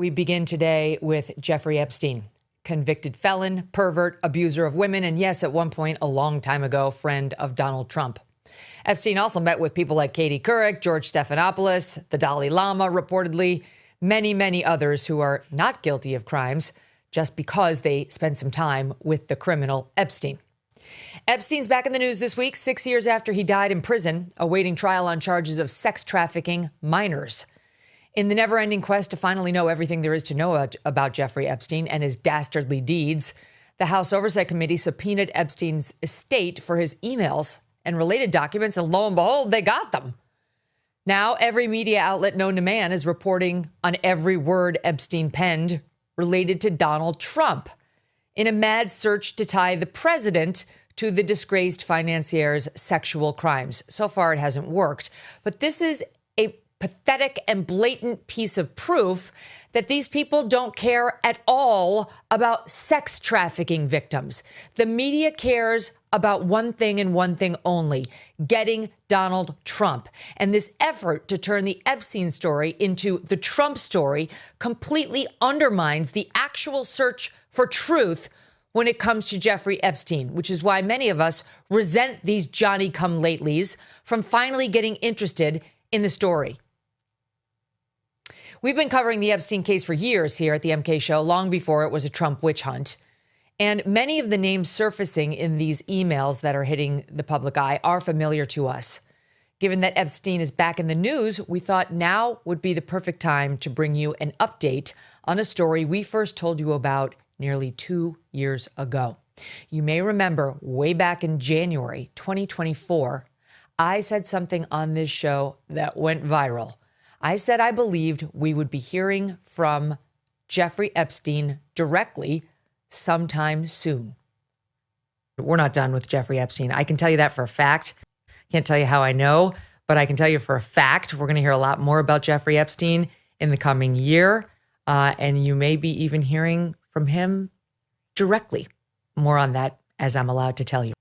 We begin today with Jeffrey Epstein, convicted felon, pervert, abuser of women, and yes, at one point, a long time ago, friend of Donald Trump. Epstein also met with people like Katie Couric, George Stephanopoulos, the Dalai Lama, reportedly, many others who are not guilty of crimes just because they spent some time with the criminal Epstein. Epstein's back in the news this week, 6 years after he died in prison, awaiting trial on charges of sex trafficking minors. In the never-ending quest to finally know everything there is to know about Jeffrey Epstein and his dastardly deeds, the House Oversight Committee subpoenaed Epstein's estate for his emails and related documents, and lo and behold, they got them. Now, every media outlet known to man is reporting on every word Epstein penned related to Donald Trump in a mad search to tie the president to the disgraced financier's sexual crimes. So far, it hasn't worked, but this is a pathetic and blatant piece of proof that these people don't care at all about sex trafficking victims. The media cares about one thing and one thing only: getting Donald Trump. And this effort to turn the Epstein story into the Trump story completely undermines the actual search for truth when it comes to Jeffrey Epstein, which is why many of us resent these Johnny-come-latelys from finally getting interested in the story. We've been covering the Epstein case for years here at the MK Show, long before it was a Trump witch hunt. And many of the names surfacing in these emails that are hitting the public eye are familiar to us. Given that Epstein is back in the news, we thought now would be the perfect time to bring you an update on a story we first told you about nearly 2 years ago. You may remember way back in January 2024, I said something on this show that went viral. I said I believed we would be hearing from Jeffrey Epstein directly sometime soon. We're not done with Jeffrey Epstein. I can tell you that for a fact. Can't tell you how I know, but I can tell you for a fact we're going to hear a lot more about Jeffrey Epstein in the coming year, and you may be even hearing from him directly. More on that as I'm allowed to tell you.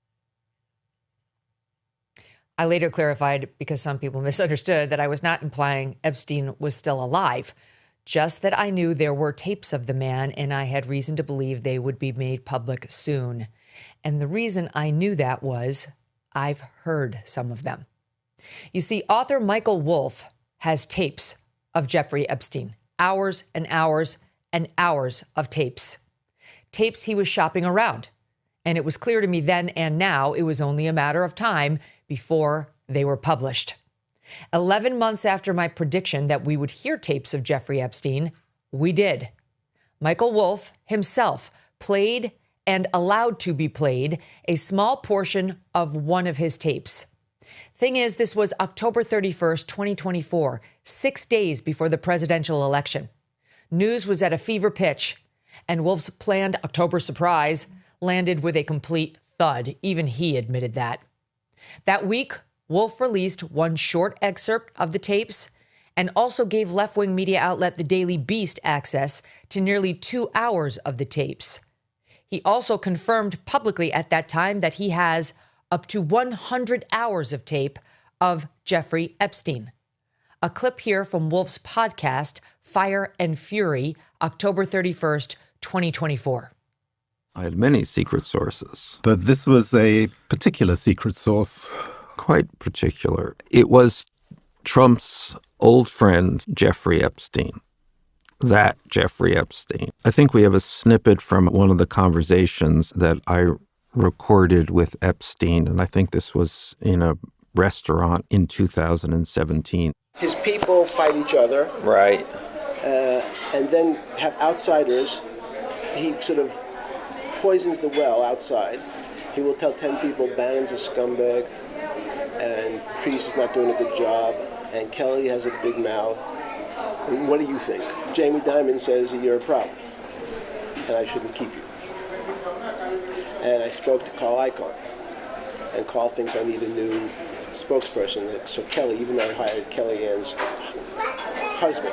I later clarified, because some people misunderstood, that I was not implying Epstein was still alive, just that I knew there were tapes of the man and I had reason to believe they would be made public soon. And the reason I knew that was I've heard some of them. You see, author Michael Wolff has tapes of Jeffrey Epstein, hours and hours and hours of tapes. Tapes he was shopping around. And it was clear to me then and now it was only a matter of time before they were published. 11 months after my prediction that we would hear tapes of Jeffrey Epstein, we did. Michael Wolff himself played and allowed to be played a small portion of one of his tapes. Thing is, this was October 31st, 2024, 6 days before the presidential election. News was at a fever pitch, and Wolff's planned October surprise landed with a complete thud. Even he admitted that. That week, Wolff released one short excerpt of the tapes and also gave left-wing media outlet The Daily Beast access to nearly 2 hours of the tapes. He also confirmed publicly at that time that he has up to 100 hours of tape of Jeffrey Epstein. A clip here from Wolff's podcast, Fire and Fury, October 31st, 2024. I had many secret sources. But this was a particular secret source. Quite particular. It was Trump's old friend, Jeffrey Epstein. That Jeffrey Epstein. I think we have a snippet from one of the conversations that I recorded with Epstein, and I think this was in a restaurant in 2017. His people fight each other. Right. And then have outsiders. He sort of poisons the well outside. He will tell 10 people Bannon's a scumbag and Priest is not doing a good job and Kelly has a big mouth. And what do you think? Jamie Dimon says you're a problem and I shouldn't keep you. And I spoke to Carl Icahn, and Carl thinks I need a new spokesperson. So Kelly, even though I hired Kellyanne's husband,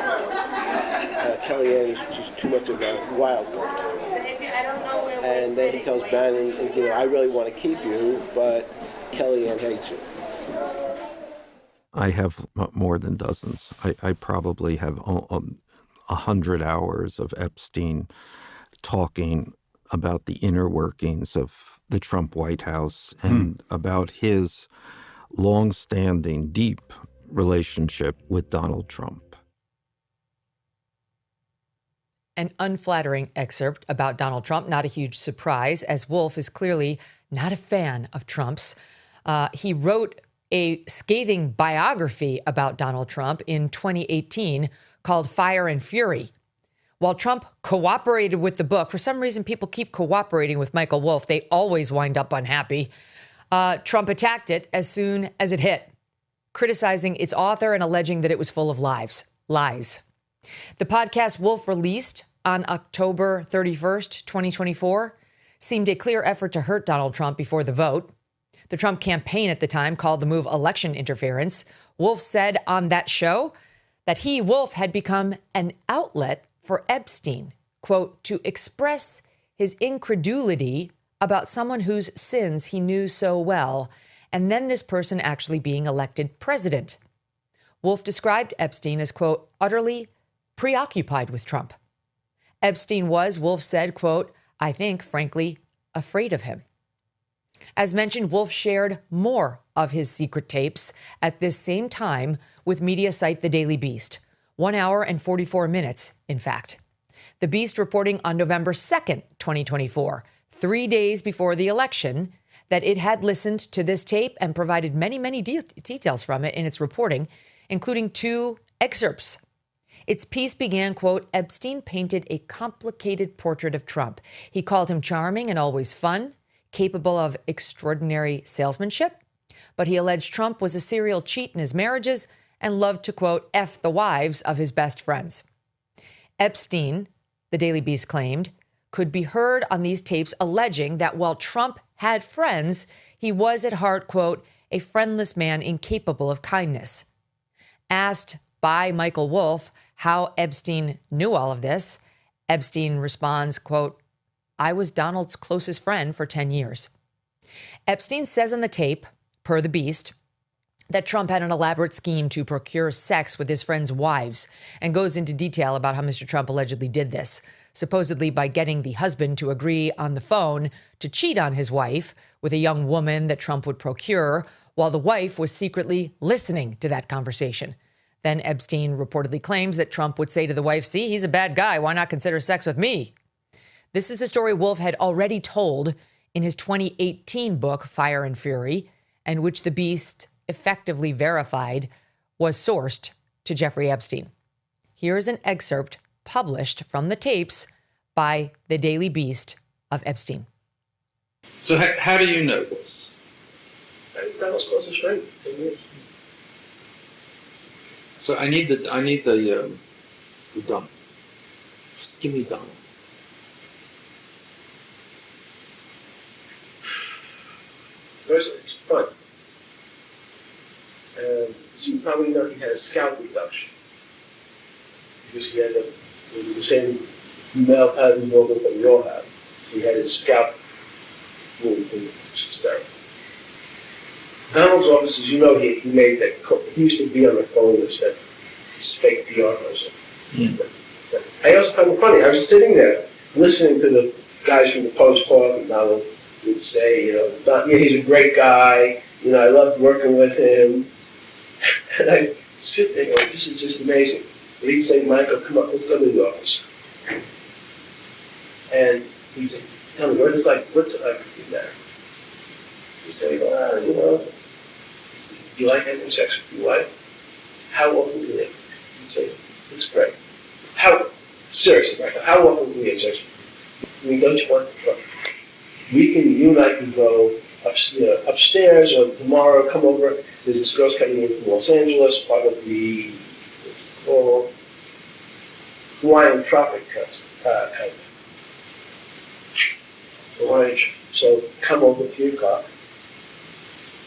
Kellyanne is just too much of a wild card. And then he tells Bannon, I really want to keep you, but Kellyanne hates you. I have more than dozens. I probably have 100 hours of Epstein talking about the inner workings of the Trump White House and about his long-standing, deep relationship with Donald Trump. An unflattering excerpt about Donald Trump, not a huge surprise, as Wolff is clearly not a fan of Trump's. He wrote a scathing biography about Donald Trump in 2018 called Fire and Fury. While Trump cooperated with the book, for some reason people keep cooperating with Michael Wolff. They always wind up unhappy. Trump attacked it as soon as it hit, criticizing its author and alleging that it was full of lies. The podcast Wolff released on October 31st, 2024, seemed a clear effort to hurt Donald Trump before the vote. The Trump campaign at the time called the move election interference. Wolff said on that show that he, Wolff, had become an outlet for Epstein, quote, to express his incredulity about someone whose sins he knew so well, and then this person actually being elected president. Wolff described Epstein as, quote, utterly preoccupied with Trump. Epstein was, Wolff said, quote, I think, frankly, afraid of him. As mentioned, Wolff shared more of his secret tapes at this same time with media site The Daily Beast. 1 hour and 44 minutes, in fact. The Beast reporting on November 2nd, 2024, 3 days before the election, that it had listened to this tape and provided many details from it in its reporting, including 2 excerpts. Its piece began, quote, Epstein painted a complicated portrait of Trump. He called him charming and always fun, capable of extraordinary salesmanship, but he alleged Trump was a serial cheat in his marriages and loved to, quote, F the wives of his best friends. Epstein, the Daily Beast claimed, could be heard on these tapes alleging that while Trump had friends, he was at heart, quote, a friendless man incapable of kindness. Asked by Michael Wolff how Epstein knew all of this, Epstein responds, quote, I was Donald's closest friend for 10 years. Epstein says on the tape, per the Beast, that Trump had an elaborate scheme to procure sex with his friends' wives and goes into detail about how Mr. Trump allegedly did this, supposedly by getting the husband to agree on the phone to cheat on his wife with a young woman that Trump would procure while the wife was secretly listening to that conversation. Then Epstein reportedly claims that Trump would say to the wife, see, he's a bad guy. Why not consider sex with me? This is a story Wolff had already told in his 2018 book, Fire and Fury, and which the Beast effectively verified was sourced to Jeffrey Epstein. Here is an excerpt published from the tapes by the Daily Beast of Epstein. So how do you know this? That was close to right. So I need the dump. Just give me Donald. First, it's fun. So you probably know he had a scalp reduction because he had the same male pattern movement that we all have. So he had his scalp moved, which is terrible. Donald's office, as you know, he made that. He used to be on the phone with that fake PR person. I also found it funny. I was sitting there listening to the guys from the Post talk, and Donald would say, he's a great guy. I loved working with him. And I sit there going, this is just amazing. And he'd say, Michael, come on, let's go to the office. And he'd say, tell me, what's it like in there? He'd say, do you like having sex with your wife? How often do you? He'd say, it's great. Seriously, Michael, how often do you have sex with you? Don't you want the trouble? You and I can go upstairs, or tomorrow come over. There's this girl's coming in from Los Angeles, part of the Hawaiian Tropic Contest. So come over at 3 o'clock.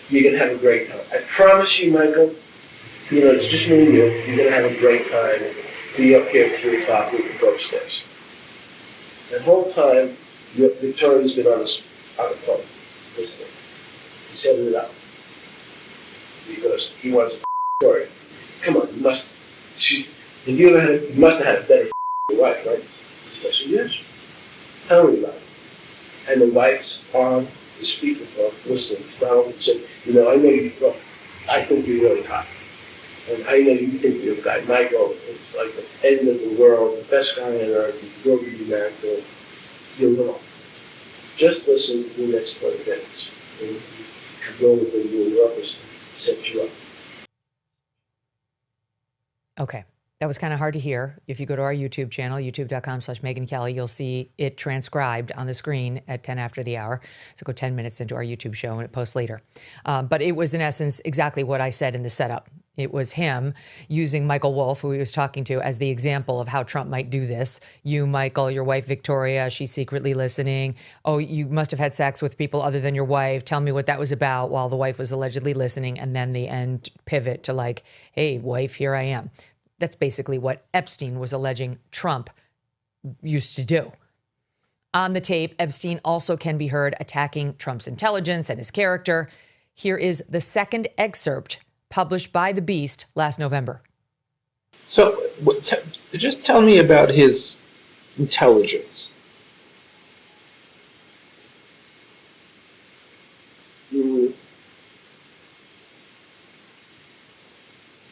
You're going to have a great time. I promise you, Michael, it's just me and you. You're going to have a great time. Be up here at 3 o'clock. We can go upstairs. The whole time, Victoria's been on the phone, listening. He set it up. Because he wants Victoria. Come on, you must. Have you ever had you must have had a better wife, right? I said, yes. Tell me about it. And the wife's on the speakerphone listening to Donald and said, I know you, well, I think you're really hot. And I know you think your guy, Michael, is like the end of the world, the best guy on earth, he will be married to him. You're wrong. Just listen to the next 20 minutes. And you go with the new office, set you up. Okay. That was kind of hard to hear. If you go to our YouTube channel, youtube.com/Megyn Kelly, you'll see it transcribed on the screen at 10 after the hour. So go 10 minutes into our YouTube show and it posts later. But it was in essence exactly what I said in the setup. It was him using Michael Wolff, who he was talking to, as the example of how Trump might do this. You, Michael, your wife, Victoria, she's secretly listening. Oh, you must have had sex with people other than your wife. Tell me what that was about, while the wife was allegedly listening. And then the end pivot to like, hey, wife, here I am. That's basically what Epstein was alleging Trump used to do. On the tape, Epstein also can be heard attacking Trump's intelligence and his character. Here is the second excerpt published by The Beast last November. So just tell me about his intelligence.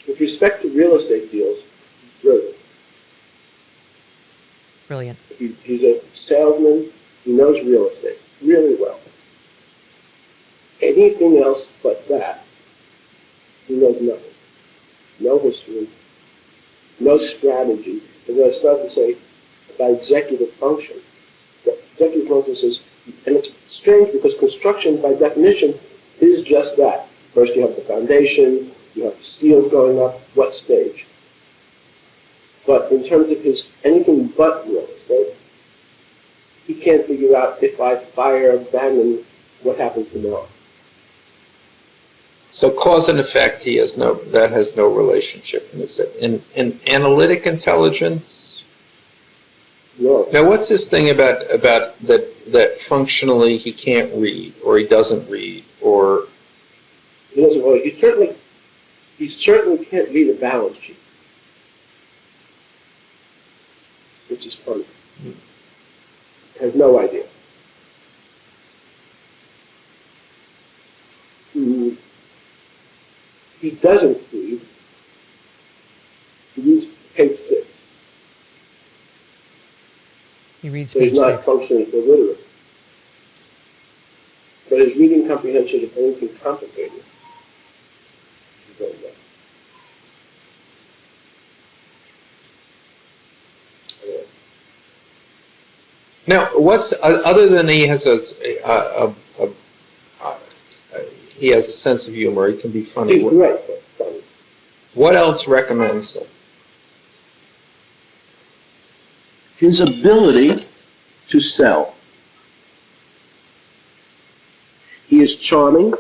With respect to real estate deals, brilliant. Brilliant. He's a salesman. He knows real estate really well. Anything else but that, he knows nothing. No history, no strategy. As I started to say about executive function, the executive function says, and it's strange because construction by definition is just that. First you have the foundation, you have the steels going up, what stage? But in terms of his anything but real estate, he can't figure out if I fire Bannon, what happens tomorrow. So cause and effect, that has no relationship. In analytic intelligence? No. Now, what's this thing about that functionally he can't read, or he doesn't read, or He doesn't really. He certainly can't read a balance sheet, which is funny. Has no idea. He doesn't read. He reads page 6. He reads So page he's not 6. functionally illiterate. But his reading comprehension is anything complicated. He doesn't know. now what's other than he has he has a sense of humor. He can be funny. He's great, but funny. What else recommends him? His ability to sell. He is charming.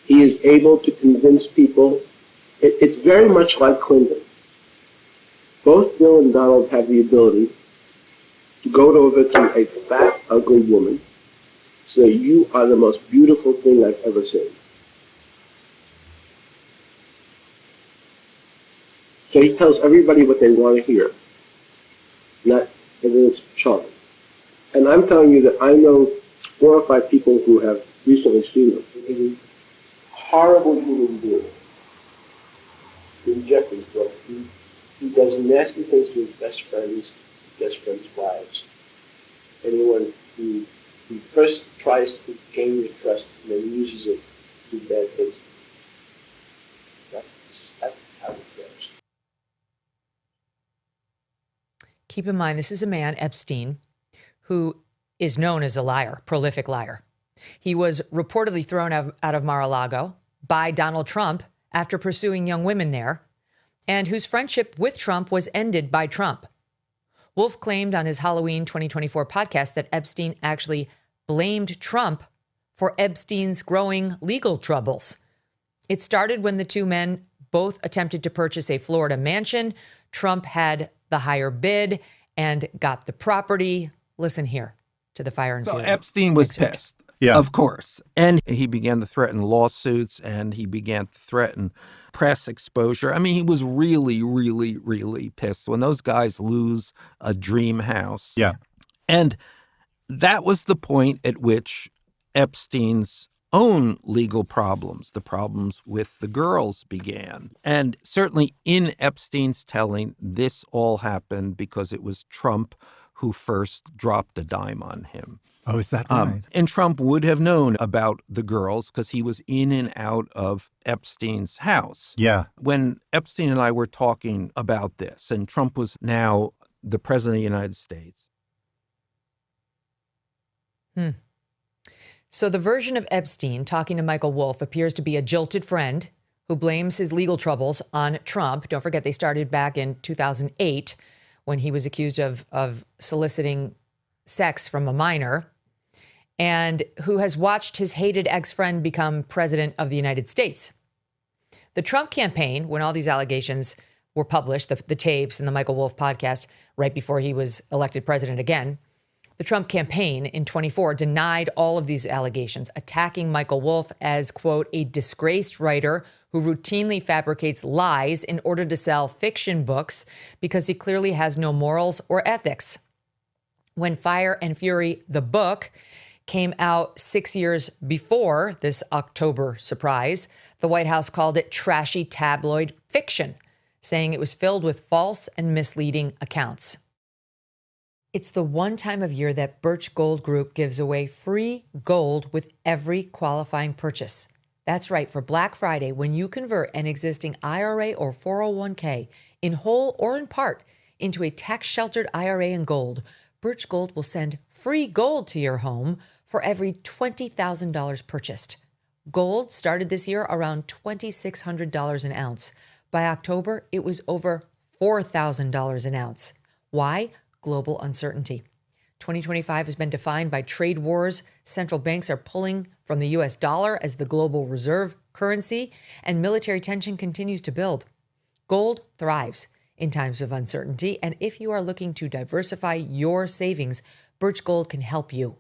He is able to convince people. It's very much like Clinton. Both Bill and Donald have the ability to go over to a fat, ugly woman, say, you are the most beautiful thing I've ever seen. So he tells everybody what they want to hear. Not everyone's charming. And I'm telling you that I know 4 or 5 people who have recently seen him. He's a horrible human being. In Jeffrey's book, he does nasty things to his best friends' wives. Anyone who first tries to gain your trust and then uses it to do bad things. That's how it goes. Keep in mind, this is a man, Epstein, who is known as a liar, prolific liar. He was reportedly thrown out of Mar-a-Lago by Donald Trump after pursuing young women there, and whose friendship with Trump was ended by Trump. Wolff claimed on his Halloween 2024 podcast that Epstein actually blamed Trump for Epstein's growing legal troubles. It started when the two men both attempted to purchase a Florida mansion. Trump had the higher bid and got the property. Listen here to the fire and So fury. Epstein was pissed. Yeah. Of course. And he began to threaten lawsuits, and he began to threaten press exposure. I mean, he was really, really, really pissed when those guys lose a dream house. Yeah. And that was the point at which Epstein's own legal problems, the problems with the girls, began. And certainly in Epstein's telling, this all happened because it was Trump who first dropped a dime on him. Oh, is that right? And Trump would have known about the girls because he was in and out of Epstein's house. Yeah. When Epstein and I were talking about this, and Trump was now the president of the United States. So the version of Epstein talking to Michael Wolff appears to be a jilted friend who blames his legal troubles on Trump. Don't forget, they started back in 2008 when he was accused of soliciting sex from a minor, and who has watched his hated ex-friend become president of the United States. The Trump campaign, when all these allegations were published, the tapes and the Michael Wolff podcast right before he was elected president again, the Trump campaign in 24 denied all of these allegations, attacking Michael Wolff as, quote, a disgraced writer who routinely fabricates lies in order to sell fiction books because he clearly has no morals or ethics. When Fire and Fury, the book, came out 6 years before this October surprise, the White House called it trashy tabloid fiction, saying it was filled with false and misleading accounts. It's the one time of year that Birch Gold Group gives away free gold with every qualifying purchase. That's right, for Black Friday, when you convert an existing IRA or 401k in whole or in part into a tax-sheltered IRA in gold, Birch Gold will send free gold to your home for every $20,000 purchased. Gold started this year around $2,600 an ounce. By October, it was over $4,000 an ounce. Why? Global uncertainty. 2025 has been defined by trade wars. Central banks are pulling from the U.S. dollar as the global reserve currency, and military tension continues to build. Gold thrives in times of uncertainty, and if you are looking to diversify your savings, Birch Gold can help you.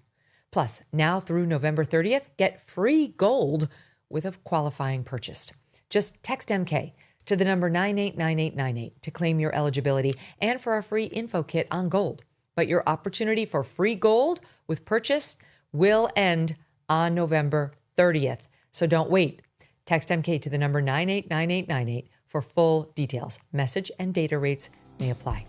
Plus, now through November 30th, get free gold with a qualifying purchase. Just text MK to the number 989898 to claim your eligibility and for a free info kit on gold. But your opportunity for free gold with purchase will end on November 30th. So don't wait. Text MK to the number 989898 for full details. Message and data rates may apply.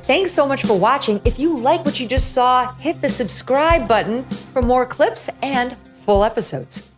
Thanks so much for watching. If you like what you just saw, hit the subscribe button for more clips and full episodes.